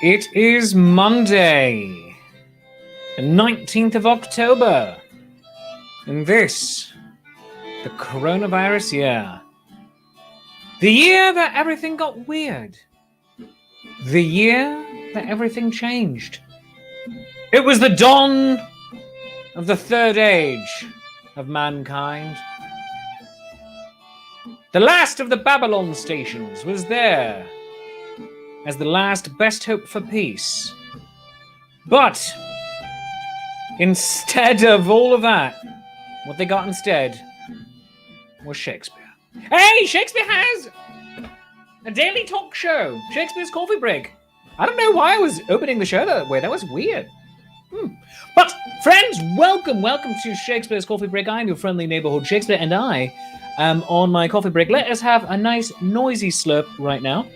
It is Monday, the 19th of October, and this, the coronavirus year. The year that everything got weird. The year that everything changed. It was the dawn of the third age of mankind. The last of the Babylon stations was there as the last best hope for peace. But instead of all of that, what they got instead was Shakespeare. Hey, Shakespeare has a daily talk show, Shakespeare's Coffee Break. I don't know why I was opening the show that way. That was weird. But friends, welcome to Shakespeare's Coffee Break. I'm your friendly neighborhood Shakespeare, and I am on my coffee break. Let us have a nice noisy slurp right now.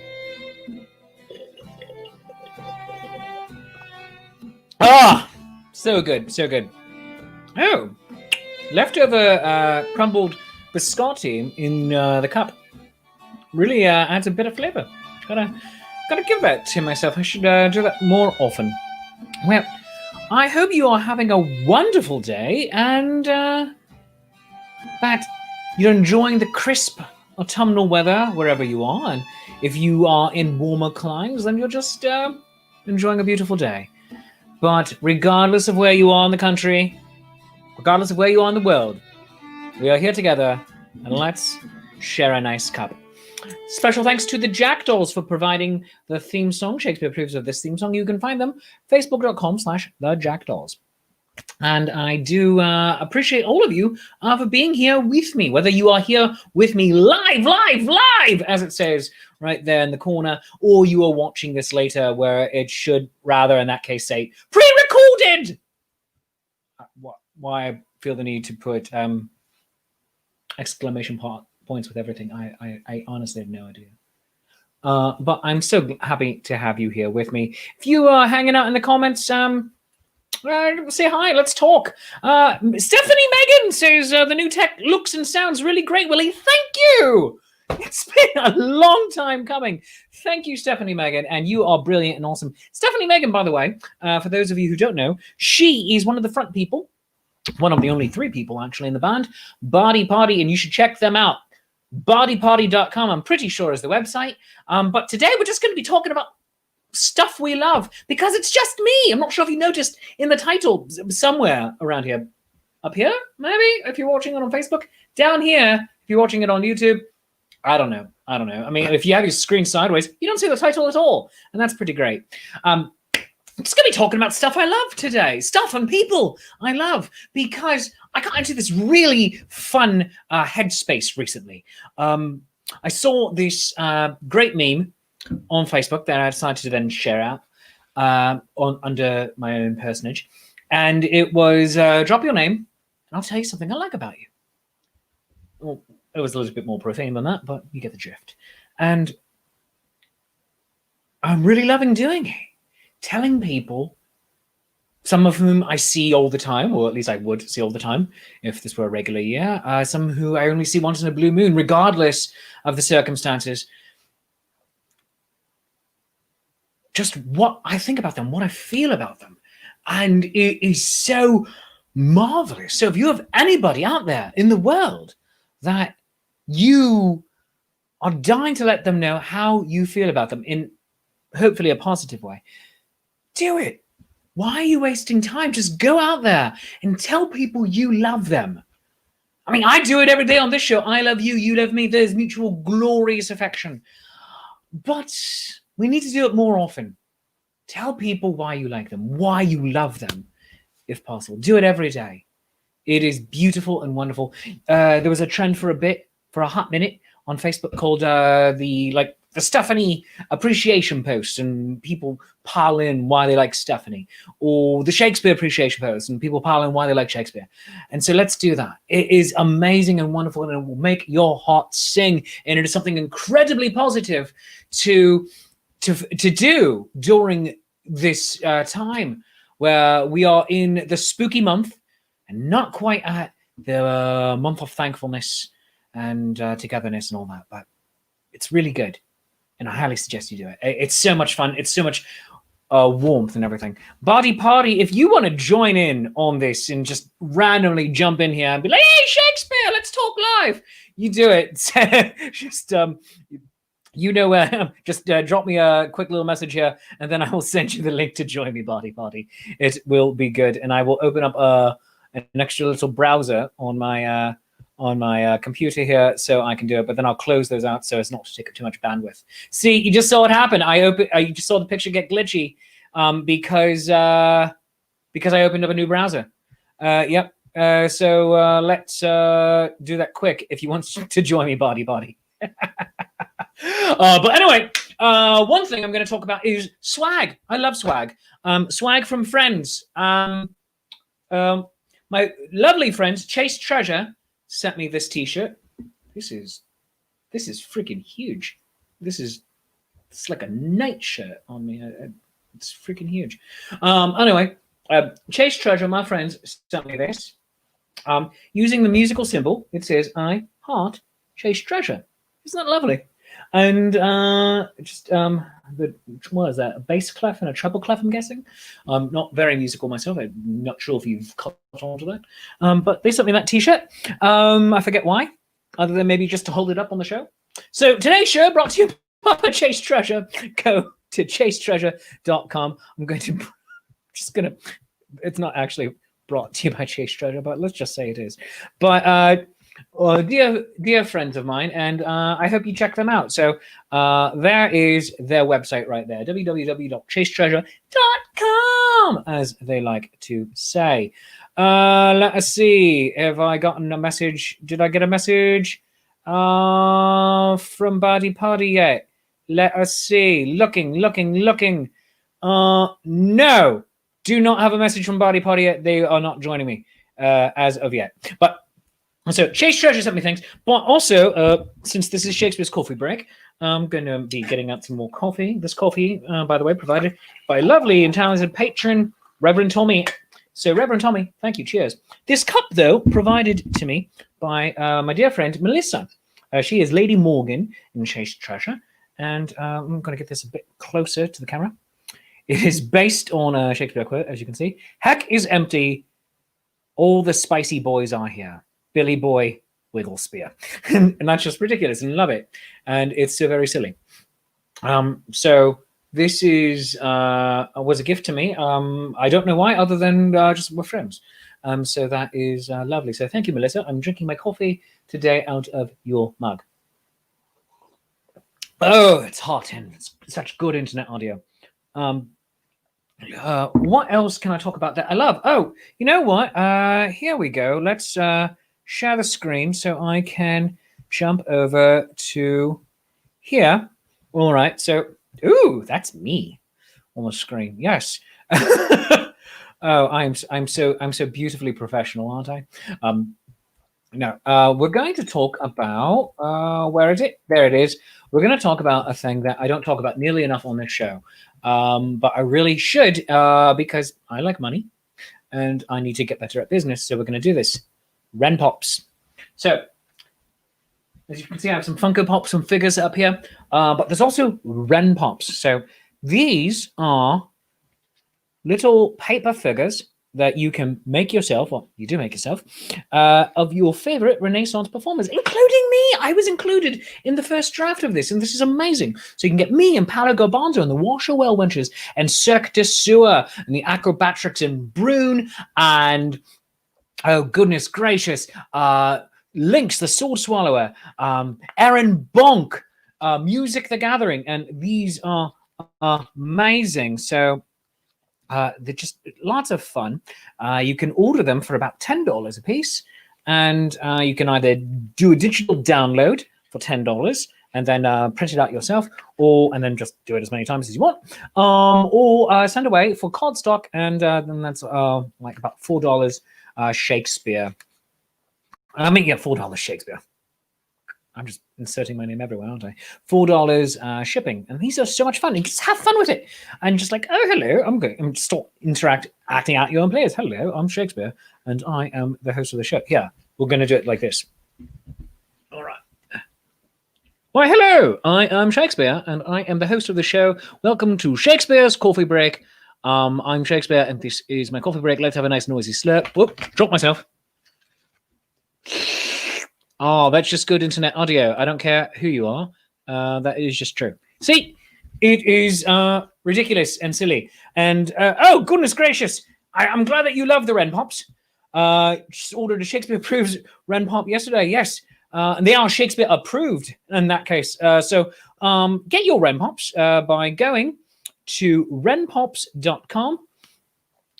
Ah, so good, so good. Oh, leftover crumbled biscotti in the cup really adds a bit of flavor. Gotta give that to myself. I should do that more often. Well, I hope you are having a wonderful day and that you're enjoying the crisp autumnal weather wherever you are. And if you are in warmer climes, then you're just enjoying a beautiful day. But regardless of where you are in the country, regardless of where you are in the world, we are here together, and let's share a nice cup. Special thanks to the Jackdaws for providing the theme song. Shakespeare approves of this theme song. You can find them facebook.com/thejackdaws. And I do appreciate all of you for being here with me, whether you are here with me live, as it says right there in the corner, or you are watching this later where it should rather, in that case, say pre-recorded. Why I feel the need to put exclamation points with everything, I honestly have no idea. But I'm so happy to have you here with me. If you are hanging out in the comments, say hi, let's talk. Stephanie Megan says the new tech looks and sounds really great, Willie. Thank you. It's been a long time coming. Thank you, Stephanie Megan, and you are brilliant and awesome. Stephanie Megan, by the way, for those of you who don't know, she is one of the front people, one of the only 3 people actually in the band, Body Party, and you should check them out. Bodyparty.com, I'm pretty sure, is the website. But today we're just going to be talking about stuff we love because it's just me. I'm not sure if you noticed in the title somewhere around here. Up here, maybe, if you're watching it on Facebook. Down here, if you're watching it on YouTube. I don't know. I mean, if you have your screen sideways, you don't see the title at all. And that's pretty great. I'm just going to be talking about stuff I love today. Stuff and people I love because I got into this really fun headspace recently. I saw this great meme on Facebook that I decided to then share out under my own personage. And it was, drop your name, and I'll tell you something I like about you. Well, it was a little bit more profane than that, but you get the drift. And I'm really loving doing it. Telling people, some of whom I see all the time, or at least I would see all the time if this were a regular year, some who I only see once in a blue moon, regardless of the circumstances. Just what I think about them, what I feel about them. And it is so marvelous. So if you have anybody out there in the world that you are dying to let them know how you feel about them in hopefully a positive way, do it. Why are you wasting time? Just go out there and tell people you love them. I mean, I do it every day on this show. I love you, you love me. There's mutual glorious affection. But we need to do it more often. Tell people why you like them, why you love them, if possible. Do it every day. It is beautiful and wonderful. There was a trend for a hot minute on Facebook called the Stephanie appreciation post, and people pile in why they like Stephanie, or the Shakespeare appreciation post, and people pile in why they like Shakespeare. And so let's do that. It is amazing and wonderful, and it will make your heart sing. And it is something incredibly positive to do during this time where we are in the spooky month and not quite at the month of thankfulness and togetherness and all that, but it's really good. And I highly suggest you do it. It's so much fun. It's so much warmth and everything. Body Party, if you want to join in on this and just randomly jump in here and be like, hey, Shakespeare, let's talk live. You do it. Just just drop me a quick little message here, and then I will send you the link to join me, Body Party. It will be good, and I will open up an extra little browser on my computer here so I can do it, but then I'll close those out so as not to take up too much bandwidth. See, you just saw it happen. You just saw the picture get glitchy because I opened up a new browser. Yep. So let's do that quick if you want to join me, Body. But anyway, one thing I'm going to talk about is swag. I love swag. Swag from friends. My lovely friends, Chase Treasure, sent me this T-shirt. This is freaking huge. It's like a night shirt on me. It's freaking huge. Anyway, Chase Treasure, my friends, sent me this. Using the musical symbol, it says, I heart Chase Treasure. Isn't that lovely? And what is that? A bass clef and a treble clef, I'm guessing. I'm not very musical myself. I'm not sure if you've caught on to that. But they sent me that T-shirt. I forget why, other than maybe just to hold it up on the show. So today's show brought to you by Chase Treasure. Go to chasetreasure.com. It's not actually brought to you by Chase Treasure, but let's just say it is. But dear friends of mine, and I hope you check them out. So there is their website right there, www.chasetreasure.com, as they like to say. Let us see. Have I gotten a message? Did I get a message from Body Party yet? Let us see. Looking. No, do not have a message from Body Party yet. They are not joining me as of yet. But so Chase Treasure sent me things, but also since this is Shakespeare's coffee break, I'm going to be getting out some more coffee. This coffee, by the way, provided by a lovely and talented patron, Reverend Tommy. So Reverend Tommy, thank you. Cheers. This cup, though, provided to me by my dear friend Melissa. She is Lady Morgan in Chase Treasure, and I'm going to get this a bit closer to the camera. It is based on a Shakespeare quote, as you can see. Heck is empty. All the spicy boys are here. Billy Boy Wigglespear. And that's just ridiculous, and love it. And it's so very silly. So this was a gift to me. I don't know why, other than just we're friends. So that is lovely. So thank you, Melissa. I'm drinking my coffee today out of your mug. Oh, it's hot and it's such good internet audio. What else can I talk about that I love? Oh, you know what? Here we go. Let's share the screen so I can jump over to here. All right. So, ooh, that's me on the screen. Yes. Oh, I'm so beautifully professional, aren't I? No, we're going to talk about where is it? There it is. We're going to talk about a thing that I don't talk about nearly enough on this show, but I really should because I like money and I need to get better at business. So we're going to do this. Ren Pops. So as you can see, I have some Funko Pops, some figures up here, but there's also Ren Pops. So these are little paper figures that you can make yourself, or you do make yourself, of your favorite Renaissance performers, including me. I was included in the first draft of this, and this is amazing. So you can get me and Paolo Garbanzo and the Washerwell Wenches and Cirque du Soleil and the Acrobatrics and Brune and, oh, goodness gracious, Lynx, the Sword Swallower, Aaron Bonk, Music the Gathering, and these are amazing. So they're just lots of fun. You can order them for about $10 a piece, and you can either do a digital download for $10 and then print it out yourself, and then just do it as many times as you want, or send away for cardstock, and then that's like about $4 Shakespeare. I mean, yeah, $4 Shakespeare. I'm just inserting my name everywhere, aren't I? $4 shipping, and these are so much fun. You just have fun with it, and just like, oh, hello, I'm just acting out your own players. Hello, I'm Shakespeare, and I am the host of the show. Yeah, we're going to do it like this. All right. Why, hello! I am Shakespeare, and I am the host of the show. Welcome to Shakespeare's Coffee Break. I'm Shakespeare, and this is my coffee break. Let's have a nice noisy slurp. Whoop, drop myself. Oh, that's just good internet audio. I don't care who you are. That is just true. See, it is ridiculous and silly. And, oh, goodness gracious. I'm glad that you love the Ren Pops. Just ordered a Shakespeare approved Ren Pop yesterday. Yes. And they are Shakespeare approved in that case. So get your Ren Pops by going to renpops.com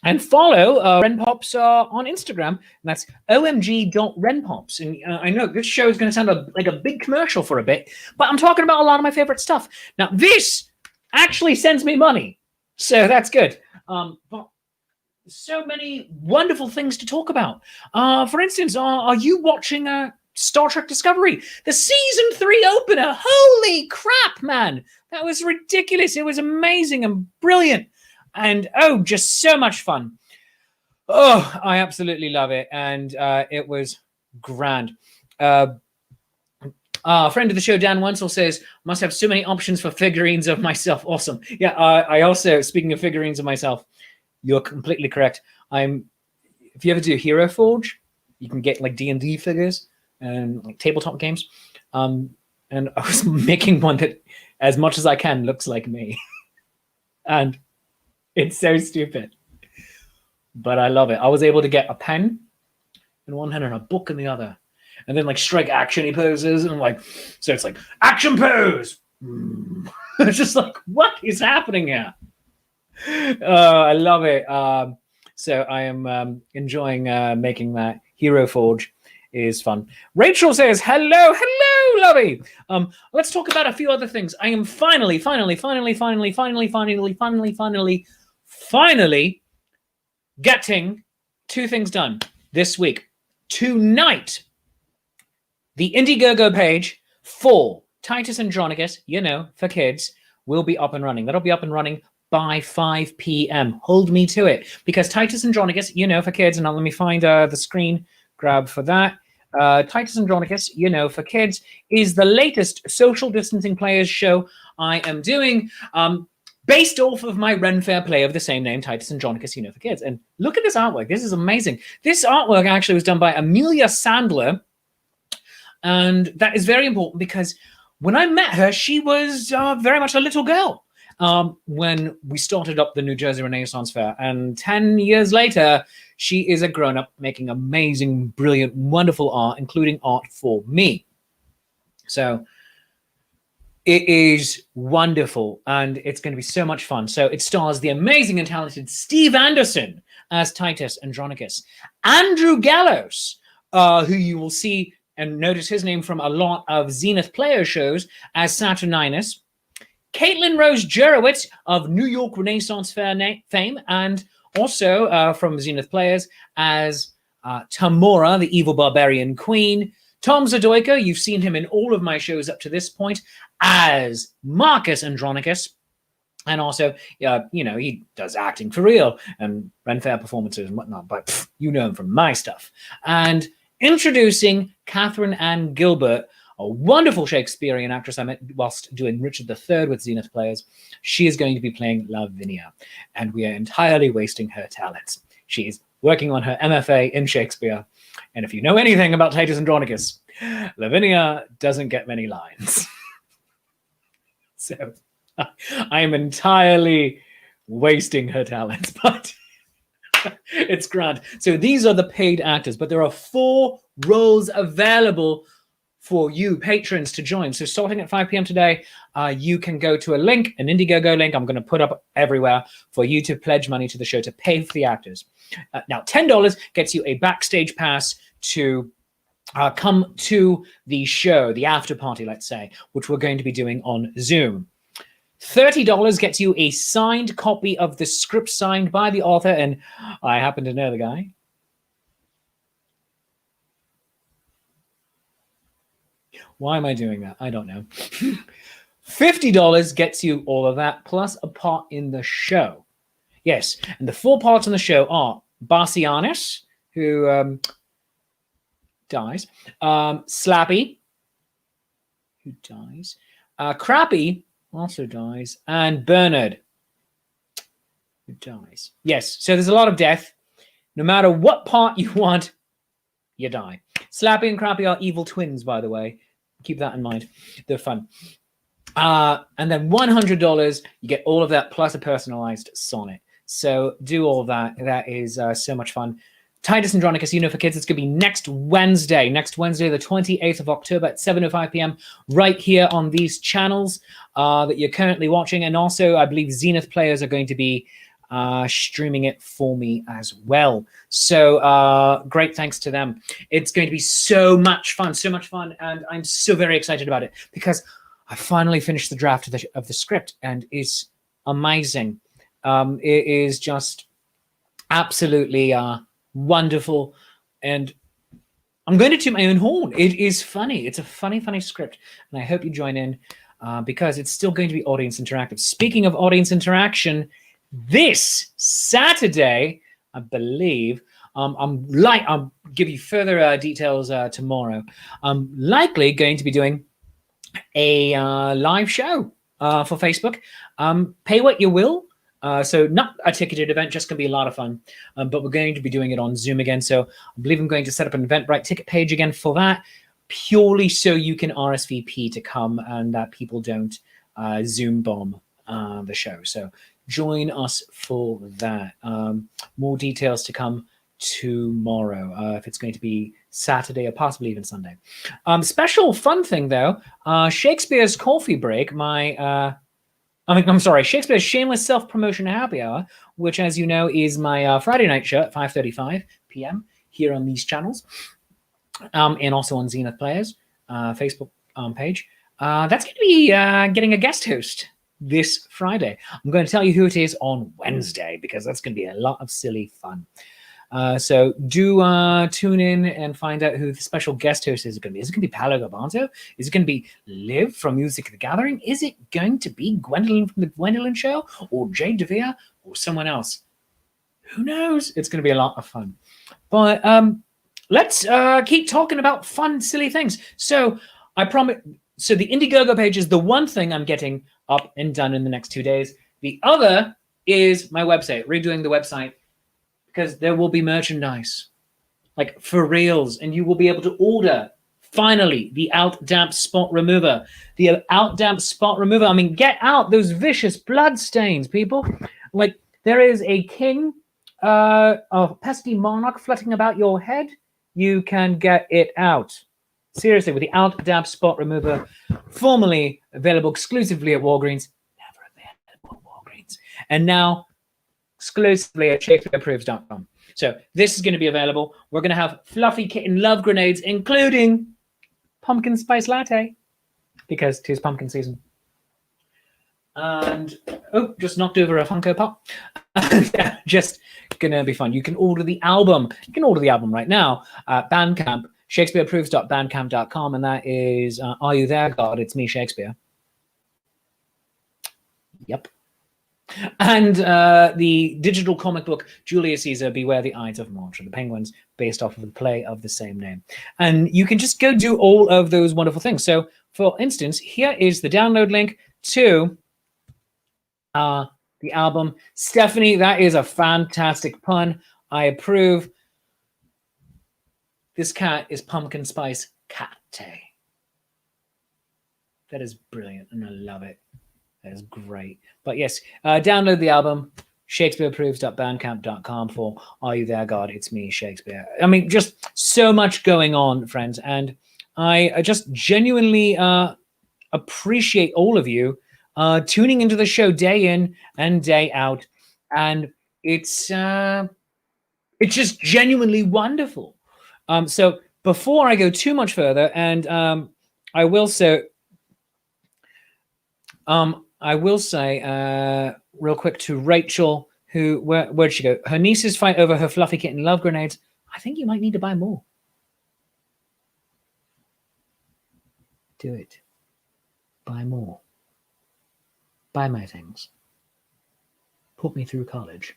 and follow Ren Pops on Instagram. And that's omg.renpops. And I know this show is going to sound like a big commercial for a bit, but I'm talking about a lot of my favorite stuff. Now, this actually sends me money. So that's good. But so many wonderful things to talk about. For instance, are you watching Star Trek Discovery, the season 3 opener? Holy crap, man! That was ridiculous. It was amazing and brilliant, and oh, just so much fun. Oh, I absolutely love it, and it was grand. Friend of the show, Dan Wenzel, says, must have so many options for figurines of myself. Awesome. Yeah, I also, speaking of figurines of myself, you're completely correct. If you ever do Hero Forge, you can get like D&D figures and like tabletop games. And I was making one that, as much as I can, looks like me. And it's so stupid. But I love it. I was able to get a pen in one hand and a book in the other. And then like strike action-y poses. And I'm like, so it's like, action pose! It's just like, what is happening here? I love it. So I am enjoying making that. Hero Forge is fun. Rachel says, hello, lovey. Let's talk about a few other things. I am finally getting 2 things done this week. Tonight, the Indiegogo page for Titus Andronicus, for kids, will be up and running. That'll be up and running by 5 p.m. Hold me to it, because Titus Andronicus, for kids, and now let me find the screen grab for that. Titus Andronicus, for kids, is the latest social distancing players show I am doing, based off of my Ren Fair play of the same name, Titus Andronicus, for kids. And look at this artwork. This is amazing. This artwork actually was done by Amelia Sandler, and that is very important because when I met her, she was very much a little girl. When we started up the New Jersey Renaissance Fair, and 10 years later, she is a grown-up making amazing, brilliant, wonderful art, including art for me. So it is wonderful, and it's going to be so much fun. So it stars the amazing and talented Steve Anderson as Titus Andronicus, Andrew Gallows, who you will see and notice his name from a lot of Zenith Player shows, as Saturninus, Caitlin Rose Jurowitz of New York Renaissance Fair fame, and also from Zenith Players as Tamora, the evil barbarian queen. Tom Zadoika, you've seen him in all of my shows up to this point, as Marcus Andronicus. And also, he does acting for real and Ren Fair performances and whatnot, but you know him from my stuff. And introducing Catherine Ann Gilbert, a wonderful Shakespearean actress I met whilst doing Richard III with Zenith Players. She is going to be playing Lavinia, and we are entirely wasting her talents. She is working on her MFA in Shakespeare, and if you know anything about Titus Andronicus, Lavinia doesn't get many lines. So I am entirely wasting her talents, but it's grand. So these are the paid actors, but there are 4 roles available for you patrons to join. So starting at 5 p.m. today, you can go to a link, an Indiegogo link I'm going to put up everywhere for you to pledge money to the show to pay for the actors. Now, $10 gets you a backstage pass to come to the show, the after party, let's say, which we're going to be doing on Zoom. $30 gets you a signed copy of the script signed by the author, and I happen to know the guy. Why am I doing that? I don't know. $50 gets you all of that, plus a part in the show. Yes, and the 4 parts in the show are Bassianus, who dies, Slappy, who dies. Crappy also dies. And Bernard, who dies. Yes, so there's a lot of death. No matter what part you want, you die. Slappy and Crappy are evil twins, by the way. Keep that in mind. They're fun. And then $100, you get all of that plus a personalized sonnet. So do all that. That is so much fun. Titus Andronicus, for Kids, it's going to be next Wednesday, the 28th of October at 7:05 p.m. right here on these channels that you're currently watching. And also, I believe Zenith players are going to be streaming it for me as well. So great thanks to them. It's going to be so much fun, and I'm so very excited about it because I finally finished the draft of the script, and it's amazing. It is just absolutely wonderful, and I'm going to toot my own horn. It is funny. It's a funny script, and I hope you join in because it's still going to be audience interactive. Speaking of audience interaction, this Saturday, I believe, I'll give you further details tomorrow. I'm likely going to be doing a live show for Facebook. Pay what you will. So not a ticketed event, just going to be a lot of fun. But we're going to be doing it on Zoom again. So I believe I'm going to set up an Eventbrite ticket page again for that, purely so you can RSVP to come and that people don't Zoom bomb the show. So join us for that. More details to come tomorrow, if it's going to be Saturday or possibly even Sunday. Special fun thing though, Shakespeare's Coffee Break, Shakespeare's Shameless Self-Promotion Happy Hour, which, as you know, is my Friday night show at 5:35 p.m. here on these channels, and also on Zenith Players Facebook page. That's going to be getting a guest host this Friday. I'm going to tell you who it is on Wednesday because that's going to be a lot of silly fun. So do tune in and find out who the special guest host is going to be. Is it going to be Paolo Garbanzo? Is it going to be Liv from Music the Gathering? Is it going to be Gwendolyn from the Gwendolyn Show? Or Jay DeVere? Or someone else? Who knows? It's going to be a lot of fun. But let's keep talking about fun, silly things. So I promise. So the Indiegogo page is the one thing I'm getting up and done in the next 2 days. The other is my website, redoing the website, because there will be merchandise, like for reals, and you will be able to order, finally, the Out Damp Spot Remover. The Out Damp Spot Remover, I mean, get out those vicious blood stains, people. Like, there is a king, a pesky monarch flitting about your head. You can get it out. Seriously, with the Out Damp Spot Remover, formerly available exclusively at Walgreens, never available at Walgreens, and now exclusively at ShakespeareApproves.com. So this is going to be available. We're going to have Fluffy Kitten Love Grenades, including Pumpkin Spice Latte, because 'tis pumpkin season. And, just knocked over a Funko Pop. Just going to be fun. You can order the album. You can order the album right now at Bandcamp, ShakespeareApproves.bandcamp.com, and that is Are You There, God? It's Me, Shakespeare. Yep. And the digital comic book Julius Caesar, Beware the Ides of March, the Penguins, based off of the play of the same name. And you can just go do all of those wonderful things. So, for instance, here is the download link to the album. Stephanie, that is a fantastic pun. I approve. This cat is Pumpkin Spice Catte. That is brilliant, and I love it. That is great. But yes, download the album, ShakespeareApproves.bandcamp.com for Are You There, God? It's Me, Shakespeare. I mean, just so much going on, friends. And I just genuinely appreciate all of you tuning into the show day in and day out. And it's just genuinely wonderful. So before I go too much further, and I will say real quick to Rachel, who where'd she go? Her nieces fight over her Fluffy Kitten Love Grenades. I think you might need to buy more. Do it. Buy more. Buy my things. Put me through college.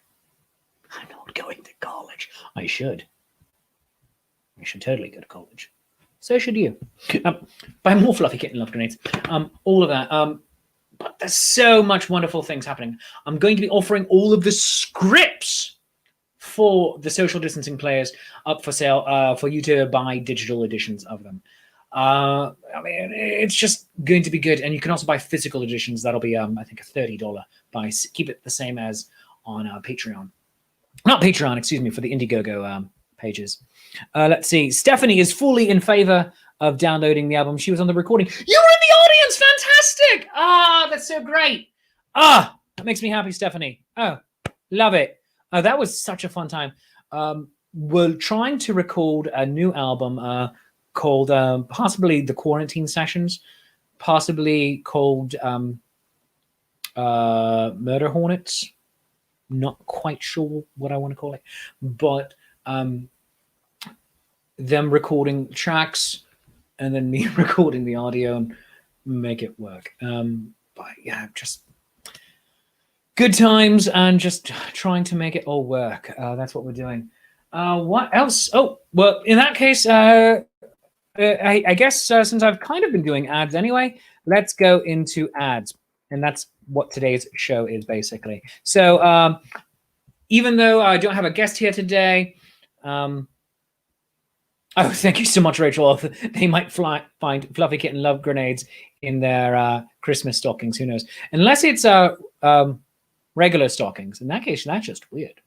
I'm not going to college. I should totally go to college. So should you. Buy more fluffy kitten love grenades. All of that. But there's so much wonderful things happening. I'm going to be offering all of the scripts for the social distancing players up for sale for you to buy digital editions of them. I mean, it's just going to be good. And you can also buy physical editions. That'll be, I think, a $30 buy. Keep it the same as on Patreon. Not Patreon, excuse me, for the Indiegogo pages. Let's see. Stephanie is fully in favor of downloading the album. She was on the recording. You were in the audience. Fantastic. Ah, that's so great. Ah, that makes me happy, Stephanie. Oh, love it. Oh, that was such a fun time. We're trying to record a new album called possibly The Quarantine Sessions, possibly called Murder Hornets. Not quite sure what I want to call it, but them recording tracks and then me recording the audio and make it work. But yeah, just good times and just trying to make it all work. That's what we're doing. What else? Oh, well, in that case, I guess since I've kind of been doing ads anyway, let's go into ads. And that's what today's show is, basically. So even though I don't have a guest here today, oh, thank you so much, Rachel. They might find Fluffy Kitten love grenades in their Christmas stockings. Who knows? Unless it's regular stockings. In that case, that's just weird.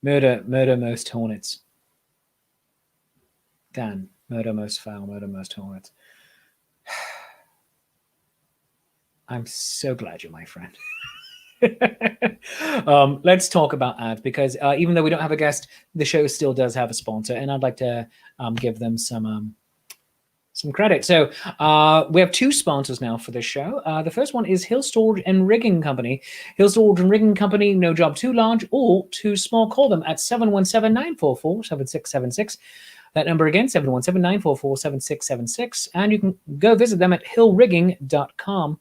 Murder most hornets. Dan, murder most foul, murder most hornets. I'm so glad you're my friend. Let's talk about ads, because even though we don't have a guest, the show still does have a sponsor, and I'd like to give them some credit. So we have two sponsors now for this show. The first one is Hill Storage and Rigging Company. Hill Storage and Rigging Company, no job too large or too small. Call them at 717-944-7676. That number again, 717-944-7676. And you can go visit them at hillrigging.com.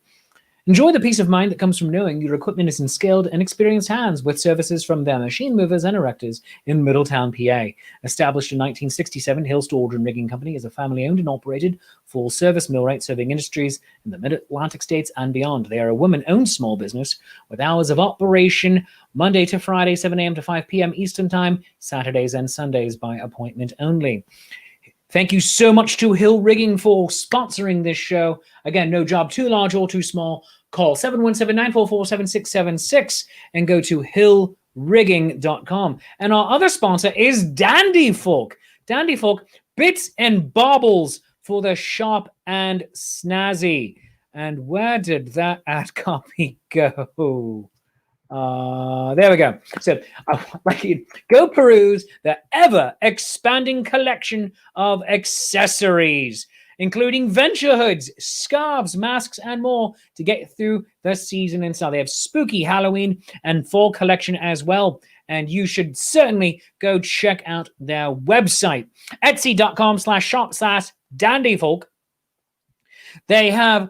Enjoy the peace of mind that comes from knowing your equipment is in skilled and experienced hands, with services from their machine movers and erectors in Middletown, PA. Established in 1967, Hill Storage and Rigging Company is a family-owned and operated full-service millwright serving industries in the Mid-Atlantic states and beyond. They are a woman-owned small business with hours of operation Monday to Friday, 7 a.m. to 5 p.m. Eastern Time, Saturdays and Sundays by appointment only. Thank you so much to Hill Rigging for sponsoring this show. Again, no job too large or too small. Call 717-944-7676 and go to hillrigging.com. And our other sponsor is Dandy Folk. Dandy Folk, bits and baubles for the sharp and snazzy. And where did that ad copy go? There we go. So I'd like you to go peruse the ever-expanding collection of accessories, including venture hoods, scarves, masks, and more to get through the season in style. They have spooky Halloween and fall collection as well, and you should certainly go check out their website, etsy.com/shop/dandyfolk. They have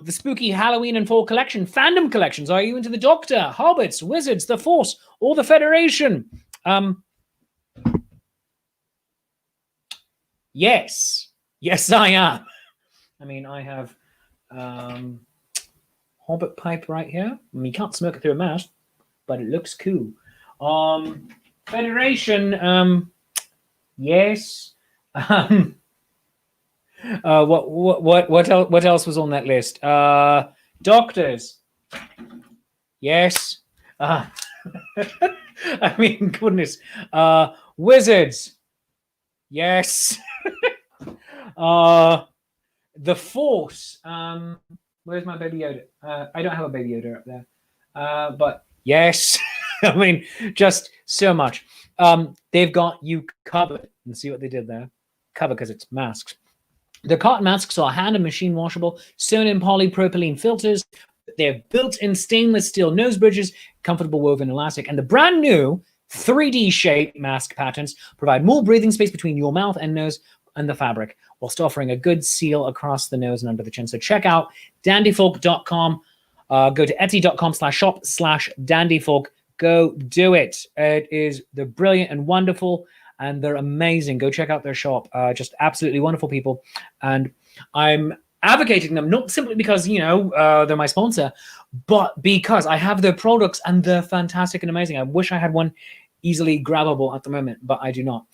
the spooky Halloween and fall collection, fandom collections. Are you into the Doctor, Hobbits, Wizards, the Force, or the Federation? Yes, I am. I mean, I have Hobbit pipe right here. I mean, you can't smoke it through a mask, but it looks cool. Federation, yes. What else was on that list? Doctors. Yes. I mean, goodness. Wizards. Yes. The Force. Where's my Baby Yoda? I don't have a Baby Yoda up there. But yes. I mean, just so much. They've got you covered. And see what they did there? Cover because it's masks. The cotton masks are hand and machine washable, sewn in polypropylene filters. They're built-in stainless steel nose bridges, comfortable woven elastic, and the brand new 3D shape mask patterns provide more breathing space between your mouth and nose and the fabric, whilst offering a good seal across the nose and under the chin. So check out dandyfolk.com. Go to etsy.com/shop/dandyfolk. Go do it. They're brilliant and wonderful, and they're amazing. Go check out their shop. Just absolutely wonderful people. And I'm advocating them not simply because, they're my sponsor, but because I have their products and they're fantastic and amazing. I wish I had one easily grabbable at the moment, but I do not.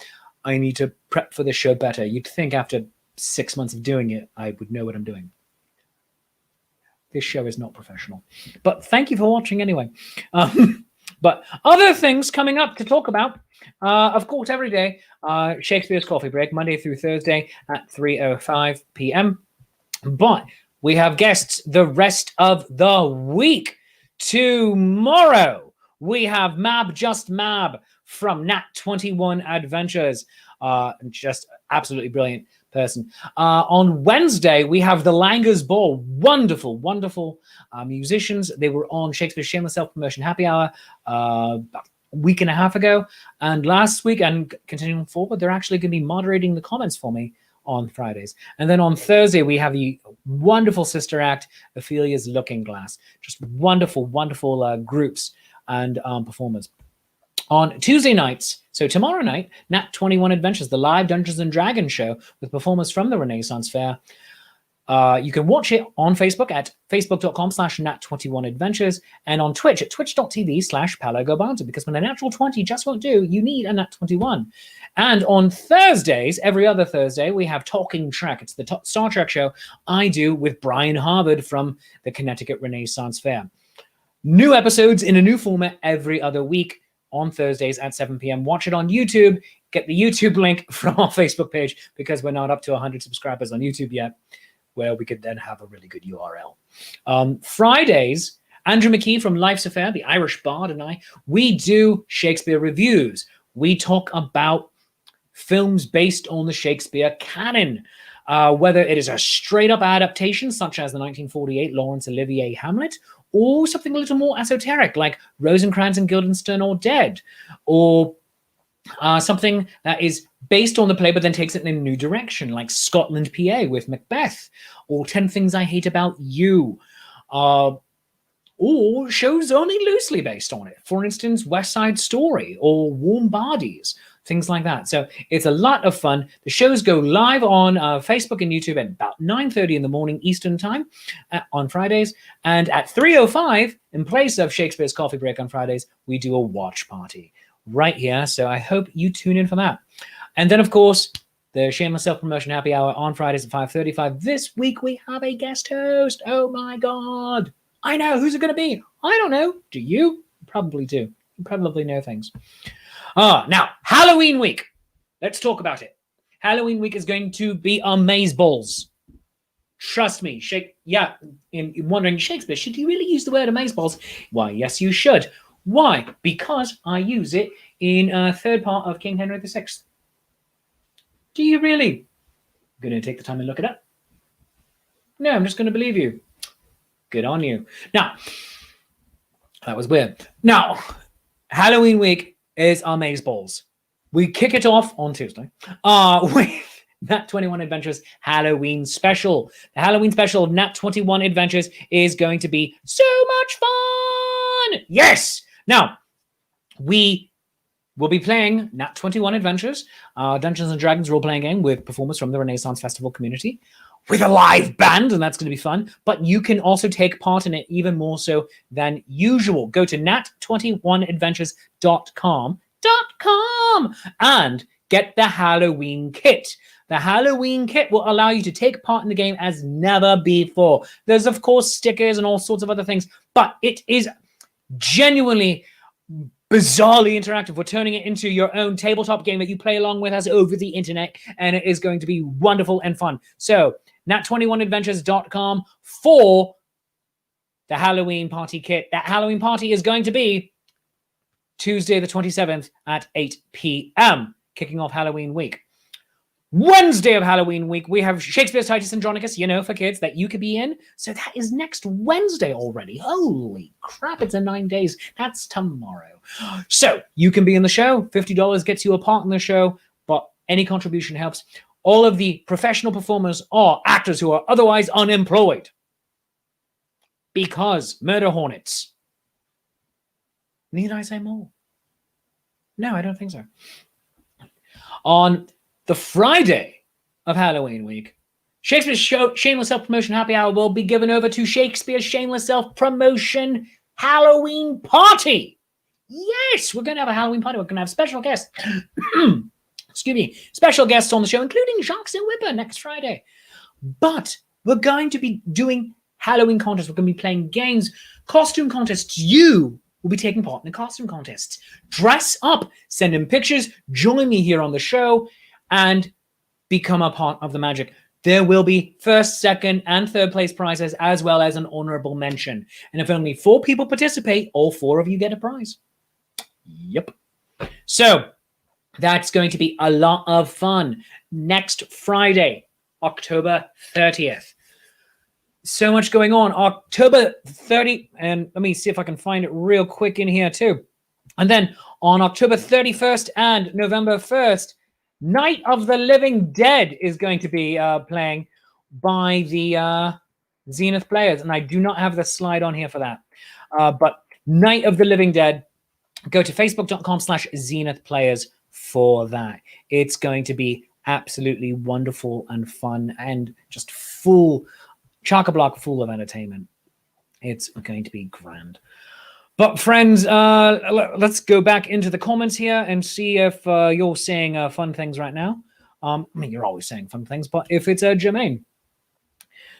I need to prep for this show better. You'd think after 6 months of doing it, I would know what I'm doing. This show is not professional. But thank you for watching anyway. But other things coming up to talk about, of course, every day, Shakespeare's Coffee Break, Monday through Thursday at 3:05 p.m. But we have guests the rest of the week. Tomorrow, we have Mab Just Mab from Nat 21 Adventures. Just absolutely brilliant person. On Wednesday, we have the Langers Ball. Wonderful, wonderful musicians. They were on Shakespeare's Shameless Self-Promotion Happy Hour about a week and a half ago. And last week, and continuing forward, they're actually going to be moderating the comments for me on Fridays. And then on Thursday, we have the wonderful sister act, Ophelia's Looking Glass. Just wonderful, wonderful groups and performers. On Tuesday nights, so tomorrow night, Nat 21 Adventures, the live Dungeons and Dragons show with performers from the Renaissance Fair. You can watch it on Facebook at facebook.com/Nat21Adventures and on Twitch at twitch.tv/PalagoBanter, because when a natural 20 just won't do, you need a Nat 21. And on Thursdays, every other Thursday, we have Talking Trek. It's the Star Trek show I do with Brian Harvard from the Connecticut Renaissance Fair. New episodes in a new format every other week on Thursdays at 7 p.m. Watch it on YouTube. Get the YouTube link from our Facebook page, because we're not up to 100 subscribers on YouTube yet, where we could then have a really good URL. Fridays, Andrew McKee from Life's Affair, the Irish Bard, and I, we do Shakespeare reviews. We talk about films based on the Shakespeare canon, whether it is a straight-up adaptation, such as the 1948 Laurence Olivier Hamlet, or something a little more esoteric, like Rosencrantz and Guildenstern or Dead, or something that is based on the play but then takes it in a new direction, like Scotland, PA with Macbeth, or 10 Things I Hate About You, or shows only loosely based on it. For instance, West Side Story or Warm Bodies, things like that. So it's a lot of fun. The shows go live on Facebook and YouTube at about 9:30 in the morning Eastern time on Fridays. And at 3:05, in place of Shakespeare's Coffee Break on Fridays, we do a watch party right here. So I hope you tune in for that. And then, of course, the Shameless Self-Promotion Happy Hour on Fridays at 5:35. This week we have a guest host. Oh my God. I know. Who's it going to be? I don't know. Do you? Probably do. You probably know things. Now, Halloween week. Let's talk about it. Halloween week is going to be amazeballs. Trust me. In wondering, Shakespeare, should you really use the word amazeballs? Why, yes, you should. Why? Because I use it in a third part of King Henry VI. Do you really? I'm going to take the time and look it up. No, I'm just going to believe you. Good on you. Now, that was weird. Now, Halloween week is amazeballs. We kick it off on Tuesday with Nat 21 Adventures Halloween special. The Halloween special of Nat 21 Adventures is going to be so much fun. Yes. Now, we will be playing Nat 21 Adventures, Dungeons and Dragons role-playing game with performers from the Renaissance Festival community, with a live band, and that's going to be fun. But you can also take part in it even more so than usual. Go to nat21adventures.com and get the Halloween kit. The Halloween kit will allow you to take part in the game as never before. There's, of course, stickers and all sorts of other things, but it is genuinely bizarrely interactive. We're turning it into your own tabletop game that you play along with us over the internet, and it is going to be wonderful and fun. So, nat21adventures.com for the Halloween party kit. That Halloween party is going to be Tuesday the 27th at 8 p.m., kicking off Halloween week. Wednesday of Halloween week, we have Shakespeare's Titus Andronicus, for kids, that you could be in. So that is next Wednesday already. Holy crap, it's in 9 days. That's tomorrow. So you can be in the show. $50 gets you a part in the show, but any contribution helps. All of the professional performers are actors who are otherwise unemployed, because murder hornets. Need I say more? No, I don't think so. On the Friday of Halloween week, Shakespeare's show, Shameless Self-Promotion Happy Hour will be given over to Shakespeare's Shameless Self-Promotion Halloween Party. Yes, we're going to have a Halloween party. We're going to have special guests. Excuse me. Special guests on the show, including Jacques and Whipper next Friday. But we're going to be doing Halloween contests. We're going to be playing games, costume contests. You will be taking part in the costume contests. Dress up, send in pictures, join me here on the show, and become a part of the magic. There will be first, second, and third place prizes, as well as an honorable mention. And if only 4 people participate, all 4 of you get a prize. Yep. So that's going to be a lot of fun. Next Friday, October 30th. So much going on. October 30th, and let me see if I can find it real quick in here too. And then on October 31st and November 1st, Night of the Living Dead is going to be playing by the Zenith Players. And I do not have the slide on here for that. But Night of the Living Dead, go to facebook.com/Zenith Players for that. It's going to be absolutely wonderful and fun and just full, chock-a-block full of entertainment. It's going to be grand. But friends, let's go back into the comments here and see if you're saying fun things right now. I mean, you're always saying fun things, but if it's Jermaine.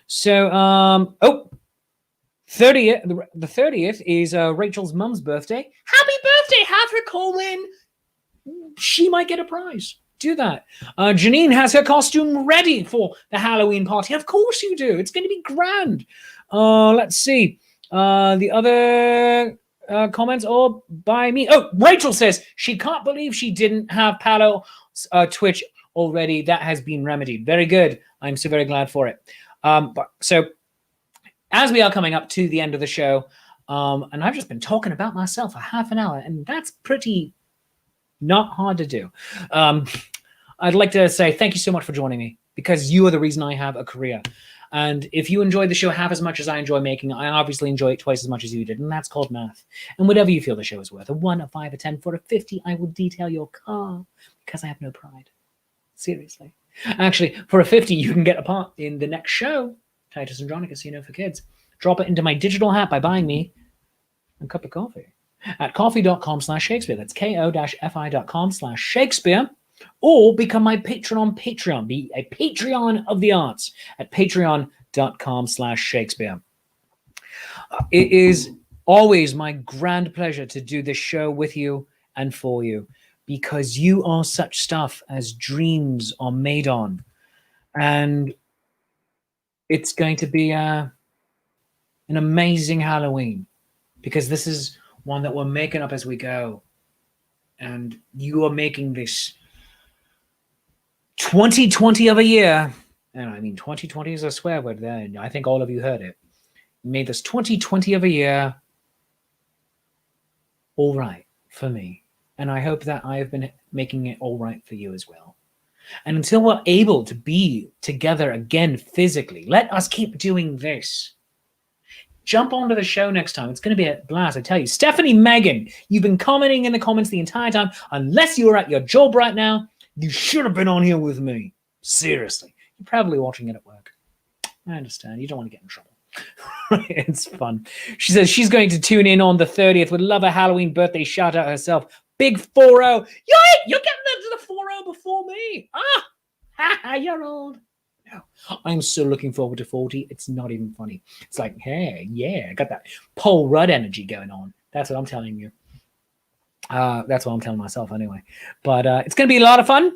So, 30th, the 30th is Rachel's mum's birthday. Happy birthday! Have her call in. She might get a prize. Do that. Janine has her costume ready for the Halloween party. Of course you do. It's going to be grand. Let's see. The other comments all by me. Oh, Rachel says she can't believe she didn't have Palo's Twitch already. That has been remedied. Very good. I'm so very glad for it. So as we are coming up to the end of the show, and I've just been talking about myself for half an hour, and that's pretty not hard to do. I'd like to say thank you so much for joining me, because you are the reason I have a career. And if you enjoyed the show half as much as I enjoy making it, I obviously enjoy it twice as much as you did, and that's called math. And whatever you feel the show is worth, a 1, a 5, a 10, for a 50, I will detail your car, because I have no pride. Seriously. Actually, for a 50, you can get a part in the next show, Titus Andronicus, for kids. Drop it into my digital hat by buying me a cup of coffee at coffee.com/Shakespeare. That's ko-fi.com/Shakespeare. Or become my patron on Patreon. Be a Patreon of the arts at patreon.com/Shakespeare. It is always my grand pleasure to do this show with you and for you, because you are such stuff as dreams are made on. And it's going to be an amazing Halloween, because this is one that we're making up as we go. And you are making this 2020 of a year, and I mean 2020 is a swear word there, and I think all of you heard it. You made this 2020 of a year all right for me, and I hope that I have been making it all right for you as well. And until we're able to be together again physically, let us keep doing this. Jump onto the show next time. It's going to be a blast, I tell you. Stephanie Megan, you've been commenting in the comments the entire time. Unless you were at your job right now, you should have been on here with me. Seriously. You're probably watching it at work. I understand. You don't want to get in trouble. It's fun. She says she's going to tune in on the 30th. Would love a Halloween birthday shout out herself. Big 4-0. You're getting into the 4-0 before me. You're old. No, I'm so looking forward to 40. It's not even funny. It's like, hey, yeah, I got that Paul Rudd energy going on. That's what I'm telling you. That's what I'm telling myself anyway. But it's going to be a lot of fun.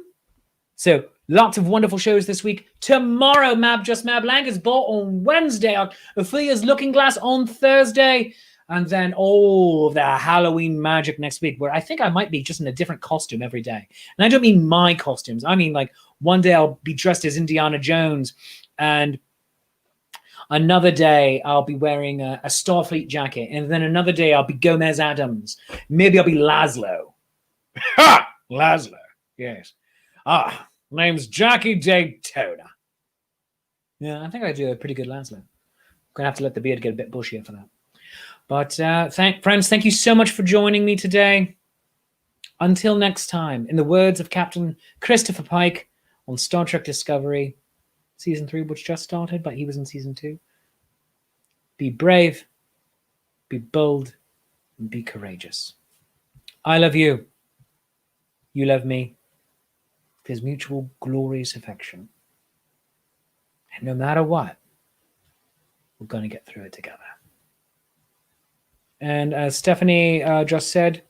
So lots of wonderful shows this week. Tomorrow, Mab Langer's Ball on Wednesday. Ophelia's Looking Glass on Thursday. And then all of the Halloween magic next week, where I think I might be just in a different costume every day. And I don't mean my costumes. I mean, like, one day I'll be dressed as Indiana Jones, and another day I'll be wearing a Starfleet jacket, and then another day I'll be Gomez Adams. Maybe I'll be Laszlo. Ha! Laszlo. Yes. Name's Jackie Daytona. Yeah, I think I do a pretty good Laszlo. I'm going to have to let the beard get a bit bushier for that. But friends, thank you so much for joining me today. Until next time, in the words of Captain Christopher Pike on Star Trek Discovery, Season 3, which just started, but he was in Season 2. Be brave, be bold, and be courageous. I love you. You love me. There's mutual glorious affection. And no matter what, we're going to get through it together. And as Stephanie just said,